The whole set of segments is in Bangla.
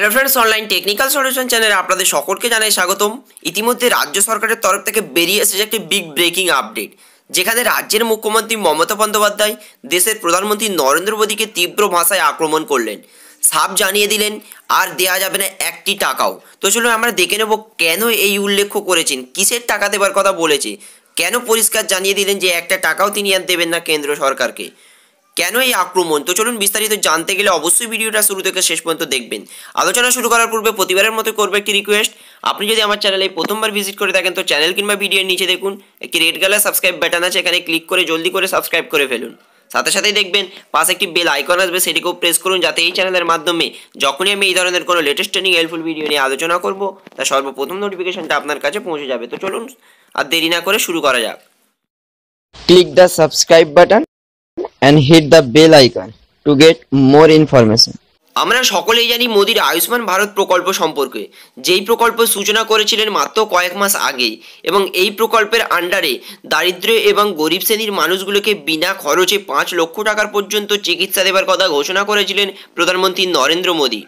Hello friends, online technical solution চ্যানেলে আপনাদের সকলকে জানাই স্বাগতম। ইতিমধ্যে রাজ্য সরকারের তরফ থেকে বেরিয়ে এসেছে একটি বিগ ব্রেকিং আপডেট, যেখানে রাজ্যের মুখ্যমন্ত্রী মমতা বন্দ্যোপাধ্যায় দেশের প্রধানমন্ত্রী নরেন্দ্র মোদীকে তীব্র ভাষায় আক্রমণ করলেন। সাফ জানিয়ে দিলেন আর দেয়া যাবে না একটি টাকাও। তো চলুন আমরা দেখে নেব কেন এই উল্লেখ করেছেন, কিসের টাকা দেবার কথা বলেছে, কেন পরিষ্কার জানিয়ে দিলেন যে একটা টাকাও তিনি আর দেবেন না কেন্দ্র সরকারকে, কেন এই আক্রমণ। তো চলুন বিস্তারিত জানতে গেলে অবশ্যই ভিডিওটা শুরু থেকে শেষ পর্যন্ত দেখবেন। আলোচনা শুরু করার পূর্বে প্রতিবারের মতো করবো একটি রিকোয়েস্ট, আপনি যদি আমার চ্যানেলে প্রথমবার ভিজিট করে থাকেন তো চ্যানেল কিংবা ভিডিওর নিচে দেখুন একটি রেড কালার সাবস্ক্রাইব বাটন আছে, এখানে ক্লিক করে জলদি করে সাবস্ক্রাইব করে ফেলুন। সাথে সাথেই দেখবেন পাশে একটি বেল আইকন আসবে, সেটিকেও প্রেস করুন যাতে এই চ্যানেলের মাধ্যমে যখনই আমি এই ধরনের কোনো লেটেস্ট ট্রেনিং হেল্পফুল ভিডিও নিয়ে আলোচনা করব তার সর্বপ্রথম নোটিফিকেশনটা আপনার কাছে পৌঁছে যাবে। তো চলুন আর দেরি না করে শুরু করা যাক। Click the subscribe button and hit the bell icon to get more information. আমরা সকলেই জানি মোদির আয়ুষ্মান ভারত প্রকল্প সম্পর্কে, যেই প্রকল্পের সূচনা করেছিলেন মাত্র কয়েক মাস আগেই, এবং এই প্রকল্পের আন্ডারে দারিদ্র এবং গরিব শ্রেণীর মানুষগুলোকে বিনা খরচে 5 লক্ষ টাকার পর্যন্ত চিকিৎসা দেওয়ার কথা ঘোষণা করেছিলেন প্রধানমন্ত্রী নরেন্দ্র মোদী।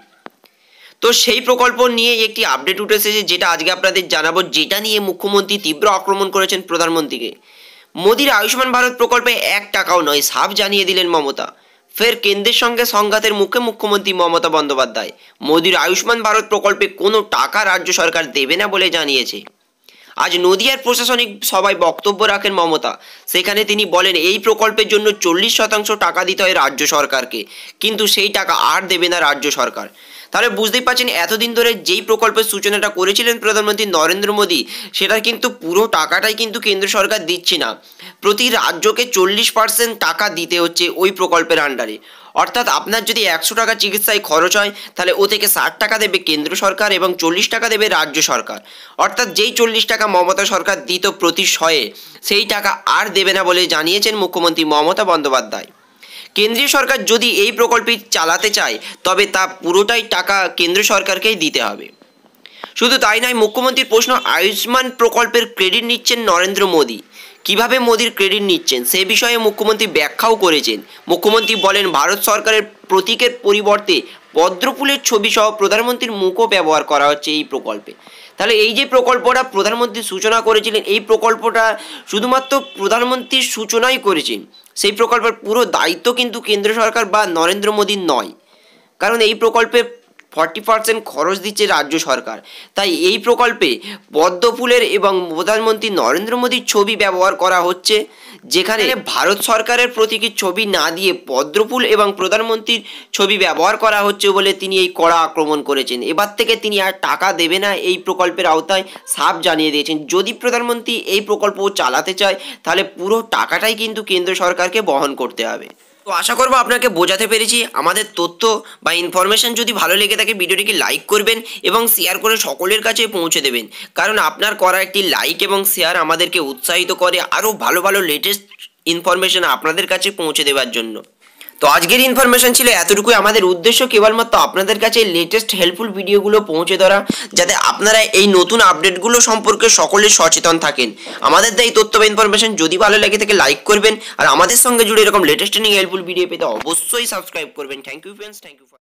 তো সেই প্রকল্প নিয়ে একটি আপডেট উঠে এসেছে, যেটা আজকে আপনাদের জানাবো, যেটা নিয়ে মুখ্যমন্ত্রী তীব্র আক্রমণ করেছেন প্রধানমন্ত্রীকে। মোদির আয়ুষ্মান ভারত প্রকল্পে 1 টাকাও নয়, সাফ জানিয়ে দিলেন মমতা। ফের কেন্দ্রের সঙ্গে সংঘাতের মুখে মুখ্যমন্ত্রী মমতা বন্দ্যোপাধ্যায়। মোদির আয়ুষ্মান ভারত প্রকল্পে কোনো টাকা রাজ্য সরকার দেবে না বলে জানিয়েছে। আজ নদিয়ার প্রশাসনিক সভায় বক্তব্য রাখেন মমতা। সেখানে তিনি বলেন এই প্রকল্পের জন্য 40% টাকা দিতে হয় রাজ্য সরকারকে, কিন্তু সেই টাকা আর দেবে না রাজ্য সরকার। তাহলে বুঝতেই পারছেন এতদিন ধরে যেই প্রকল্পের সূচনাটা করেছিলেন প্রধানমন্ত্রী নরেন্দ্র মোদী, সেটা কিন্তু পুরো টাকাটাই কিন্তু কেন্দ্র সরকার দিচ্ছে না। প্রতি রাজ্যকে 40% টাকা দিতে হচ্ছে ওই প্রকল্পের আন্ডারে। অর্থাৎ আপনার যদি 100 টাকা চিকিৎসায় খরচ হয়, তাহলে ও থেকে 60 টাকা দেবে কেন্দ্র সরকার এবং 40 টাকা দেবে রাজ্য সরকার। অর্থাৎ যেই 40 টাকা মমতা সরকার দিত প্রতি শয়ে, সেই টাকা আর দেবে না বলে জানিয়েছেন মুখ্যমন্ত্রী মমতা বন্দ্যোপাধ্যায়। কেন্দ্রীয় সরকার যদি এই প্রকল্পটি চালাতে চায় তবে তা পুরোটাই টাকা কেন্দ্র সরকারকেই দিতে হবে। শুধু তাই নয়, মুখ্যমন্ত্রীর প্রশ্ন, আয়ুষ্মান প্রকল্পের ক্রেডিট নিচ্ছেন নরেন্দ্র মোদী। কিভাবে মোদির ক্রেডিট নিচ্ছেন সে বিষয়ে মুখ্যমন্ত্রী ব্যাখ্যাও করেছেন। মুখ্যমন্ত্রী বলেন ভারত সরকারের প্রতীকের পরিবর্তে পদ্মফুলের ছবি সহ প্রধানমন্ত্রীর মুখও ব্যবহার করা হচ্ছে এই প্রকল্পে। তাহলে এই যে প্রকল্পটা প্রধানমন্ত্রী সূচনা করেছিলেন, এই প্রকল্পটা শুধুমাত্র প্রধানমন্ত্রীর সূচনাই করেছেন, সেই প্রকল্পের পুরো দায়িত্ব কিন্তু কেন্দ্র সরকার বা নরেন্দ্র মোদীর নয়, কারণ এই প্রকল্পে 40% খরচ দিচ্ছে রাজ্য সরকার। তাই এই প্রকল্পে পদ্মফুলের এবং প্রধানমন্ত্রী নরেন্দ্র মোদীর ছবি ব্যবহার করা হচ্ছে, যেখানে ভারত সরকারের প্রতীকী ছবি না দিয়ে পদ্মফুল এবং প্রধানমন্ত্রীর ছবি ব্যবহার করা হচ্ছে বলে তিনি এই কড়া আক্রমণ করেছেন। এবার থেকে তিনি আর টাকা দেবে না এই প্রকল্পের আওতায়, সাফ জানিয়ে দিয়েছেন। যদি প্রধানমন্ত্রী এই প্রকল্প চালাতে চায় তাহলে পুরো টাকাটাই কিন্তু কেন্দ্র সরকারকে বহন করতে হবে। তো আশা করবো আপনাকে বোঝাতে পেরেছি। আমাদের তথ্য বা ইনফরমেশন যদি ভালো লেগে থাকে ভিডিওটিকে লাইক করবেন এবং শেয়ার করে সকলের কাছে পৌঁছে দেবেন, কারণ আপনার করা একটি লাইক এবং শেয়ার আমাদেরকে উৎসাহিত করে আরও ভালো ভালো লেটেস্ট ইনফরমেশন আপনাদের কাছে পৌঁছে দেওয়ার জন্য। তো আজকের ইনফরমেশন ছিল এতটুকুই। আমাদের উদ্দেশ্য কেবলমাত্র আপনাদের কাছে লেটেস্ট হেল্পফুল ভিডিওগুলো পৌঁছে ধরা, যাতে আপনারা এই নতুন আপডেটগুলো সম্পর্কে সকলে সচেতন থাকেন। আমাদের এই তথ্য বা ইনফরমেশন যদি ভালো লাগে থাকে লাইক করবেন, আর আমাদের সঙ্গে জুড়ে এরকম লেটেস্ট ট্রেনিং হেল্পফুল ভিডিও পেতে অবশ্যই সাবস্ক্রাইব করবেন। Thank you friends, thank you.